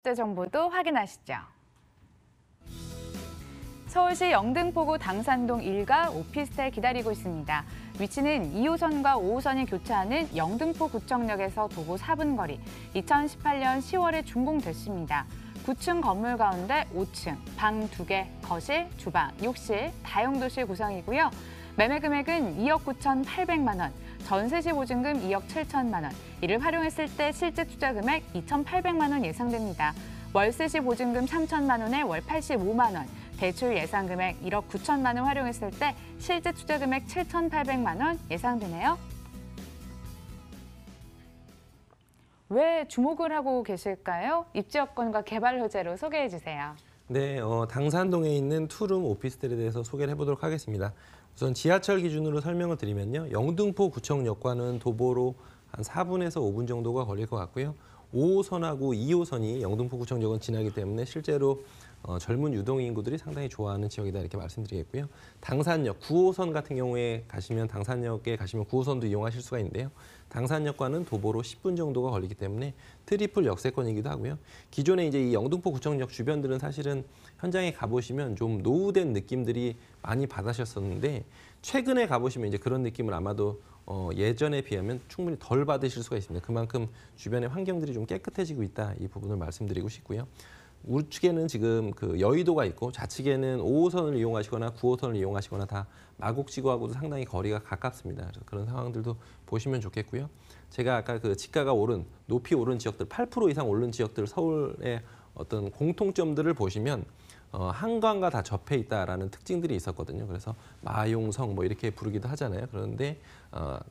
정보도 확인하시죠. 서울시 영등포구 당산동 1가 오피스텔 기다리고 있습니다. 위치는 2호선과 5호선이 교차하는 영등포구청역에서 도보 4분 거리. 2018년 10월에 준공됐습니다. 9층 건물 가운데 5층, 방 2개, 거실, 주방, 욕실, 다용도실 구성이고요. 매매 금액은 2억 9,800만 원, 전세 시 보증금 2억 7천만 원, 이를 활용했을 때 실제 투자 금액 2,800만 원 예상됩니다. 월세 시 보증금 3천만 원에 월 85만 원, 대출 예상 금액 1억 9천만 원 활용했을 때 실제 투자 금액 7,800만 원 예상되네요. 왜 주목을 하고 계실까요? 입지 여건과 개발 호재로 소개해 주세요. 네, 당산동에 있는 투룸 오피스텔에 대해서 소개를 해보도록 하겠습니다. 우선 지하철 기준으로 설명을 드리면요. 영등포구청역과는 도보로 한 4분에서 5분 정도가 걸릴 것 같고요. 5호선하고 2호선이 영등포구청역은 지나기 때문에 실제로 젊은 유동인구들이 상당히 좋아하는 지역이다 이렇게 말씀드리겠고요. 당산역 9호선 같은 경우에 가시면 당산역에 가시면 9호선도 이용하실 수가 있는데요. 당산역과는 도보로 10분 정도가 걸리기 때문에 트리플 역세권이기도 하고요. 기존에 이제 이 영등포구청역 주변들은 사실은 현장에 가보시면 좀 노후된 느낌들이 많이 받으셨었는데 최근에 가보시면 이제 그런 느낌을 아마도 예전에 비하면 충분히 덜 받으실 수가 있습니다. 그만큼 주변의 환경들이 좀 깨끗해지고 있다 이 부분을 말씀드리고 싶고요. 우측에는 지금 그 여의도가 있고 좌측에는 5호선을 이용하시거나 9호선을 이용하시거나 다 마곡지구하고도 상당히 거리가 가깝습니다. 그래서 그런 상황들도 보시면 좋겠고요. 제가 아까 그 지가가 오른 높이 오른 지역들 8% 이상 오른 지역들 서울의 어떤 공통점들을 보시면 한강과 다 접해 있다라는 특징들이 있었거든요. 그래서 마용성 뭐 이렇게 부르기도 하잖아요. 그런데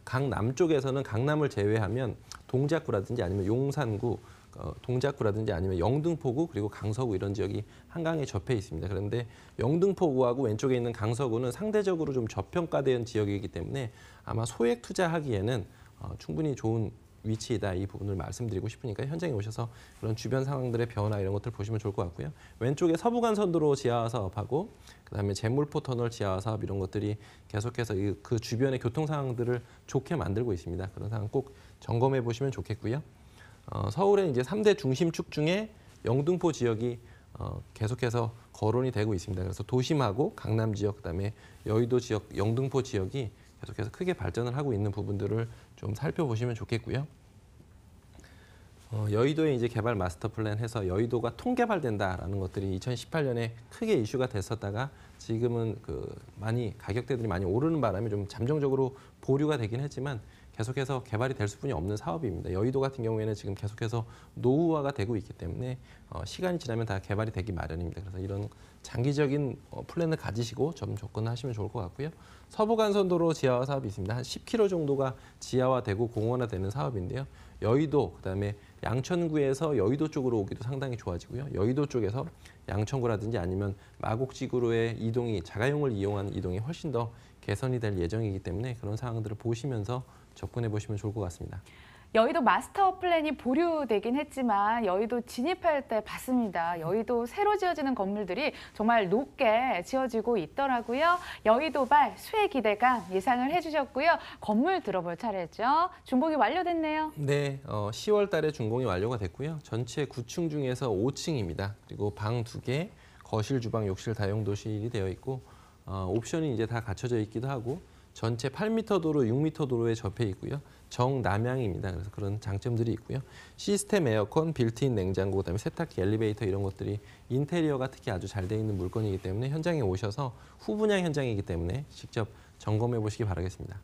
강남 쪽에서는 강남을 제외하면 동작구라든지 아니면 용산구 동작구라든지 아니면 영등포구 그리고 강서구 이런 지역이 한강에 접해 있습니다. 그런데 영등포구하고 왼쪽에 있는 강서구는 상대적으로 좀 저평가된 지역이기 때문에 아마 소액 투자하기에는 충분히 좋은 위치이다 이 부분을 말씀드리고 싶으니까 현장에 오셔서 그런 주변 상황들의 변화 이런 것들 보시면 좋을 것 같고요. 왼쪽에 서부간선도로 지하 사업하고 그다음에 제물포 터널 지하 사업 이런 것들이 계속해서 그 주변의 교통 상황들을 좋게 만들고 있습니다. 그런 상황 꼭 점검해 보시면 좋겠고요. 서울의 이제 3대 중심축 중에 영등포 지역이 계속해서 거론이 되고 있습니다. 그래서 도심하고 강남 지역, 그다음에 여의도 지역, 영등포 지역이 계속해서 크게 발전을 하고 있는 부분들을 좀 살펴보시면 좋겠고요. 여의도에 이제 개발 마스터 플랜 해서 여의도가 통개발된다라는 것들이 2018년에 크게 이슈가 됐었다가 지금은 많이 가격대들이 많이 오르는 바람에 좀 잠정적으로 보류가 되긴 했지만 계속해서 개발이 될 수뿐이 없는 사업입니다. 여의도 같은 경우에는 지금 계속해서 노후화가 되고 있기 때문에 시간이 지나면 다 개발이 되기 마련입니다. 그래서 이런 장기적인 플랜을 가지시고 좀 접근하시면 좋을 것 같고요. 서부간선도로 지하화 사업이 있습니다. 한 10km 정도가 지하화되고 공원화되는 사업인데요. 여의도, 그다음에 양천구에서 여의도 쪽으로 오기도 상당히 좋아지고요. 여의도 쪽에서 양천구라든지 아니면 마곡지구로의 이동이 자가용을 이용한 이동이 훨씬 더 개선이 될 예정이기 때문에 그런 상황들을 보시면서 접근해 보시면 좋을 것 같습니다. 여의도 마스터 플랜이 보류되긴 했지만 여의도 진입할 때 봤습니다. 여의도 새로 지어지는 건물들이 정말 높게 지어지고 있더라고요. 여의도발 수혜 기대감 예상을 해주셨고요. 건물 들어볼 차례죠. 준공이 완료됐네요. 네, 10월 달에 준공이 완료가 됐고요. 전체 9층 중에서 5층입니다. 그리고 방 2개, 거실, 주방, 욕실, 다용도실이 되어 있고 옵션이 이제 다 갖춰져 있기도 하고 전체 8m 도로, 6m 도로에 접해 있고요. 정남향입니다. 그래서 그런 장점들이 있고요. 시스템 에어컨, 빌트인 냉장고, 그다음에 세탁기, 엘리베이터 이런 것들이 인테리어가 특히 아주 잘 돼 있는 물건이기 때문에 현장에 오셔서 후분양 현장이기 때문에 직접 점검해 보시기 바라겠습니다.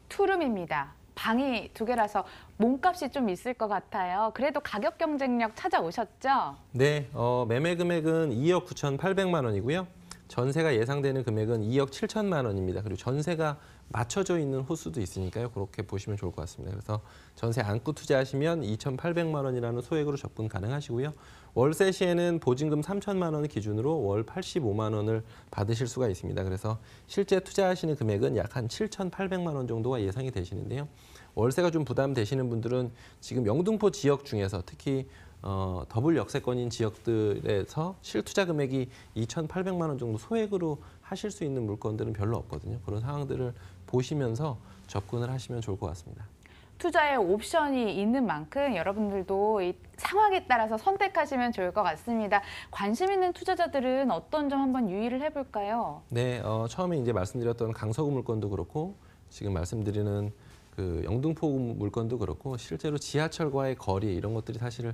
투룸입니다. 방이 2개라서 몸값이 좀 있을 것 같아요. 그래도 가격 경쟁력 찾아오셨죠? 네, 매매 금액은 2억 9,800만 원이고요. 전세가 예상되는 금액은 2억 7천만 원입니다. 그리고 전세가 맞춰져 있는 호수도 있으니까요. 그렇게 보시면 좋을 것 같습니다. 그래서 전세 안고 투자하시면 2,800만 원이라는 소액으로 접근 가능하시고요. 월세 시에는 보증금 3천만 원 기준으로 월 85만 원을 받으실 수가 있습니다. 그래서 실제 투자하시는 금액은 약 한 7,800만 원 정도가 예상이 되시는데요. 월세가 좀 부담되시는 분들은 지금 영등포 지역 중에서 특히 더블 역세권인 지역들에서 실투자 금액이 2,800만 원 정도 소액으로 하실 수 있는 물건들은 별로 없거든요. 그런 상황들을 보시면서 접근을 하시면 좋을 것 같습니다. 투자의 옵션이 있는 만큼 여러분들도 이 상황에 따라서 선택하시면 좋을 것 같습니다. 관심 있는 투자자들은 어떤 점 한번 유의를 해볼까요? 네, 처음에 이제 말씀드렸던 강서구 물건도 그렇고 지금 말씀드리는 그 영등포 물건도 그렇고 실제로 지하철과의 거리 이런 것들이 사실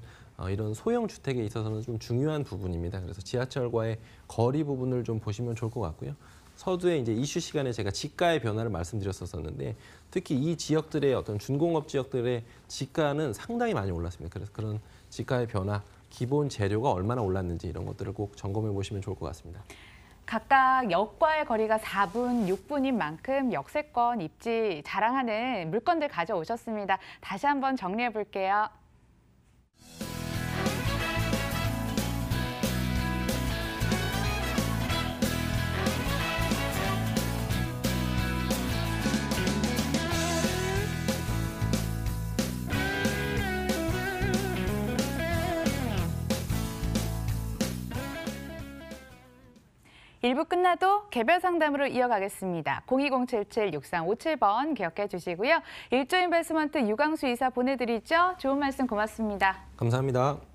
이런 소형 주택에 있어서는 좀 중요한 부분입니다. 그래서 지하철과의 거리 부분을 좀 보시면 좋을 것 같고요. 서두에 이제 이슈 시간에 제가 지가의 변화를 말씀드렸었는데 특히 이 지역들의 어떤 준공업 지역들의 지가는 상당히 많이 올랐습니다. 그래서 그런 지가의 변화, 기본 재료가 얼마나 올랐는지 이런 것들을 꼭 점검해 보시면 좋을 것 같습니다. 각각 역과의 거리가 4분, 6분인 만큼 역세권 입지 자랑하는 물건들 가져오셨습니다. 다시 한번 정리해 볼게요. 일부 끝나도 개별 상담으로 이어가겠습니다. 02077-6357번 기억해 주시고요. 일조 인베스트먼트 유광수 이사 보내드리죠. 좋은 말씀 고맙습니다. 감사합니다.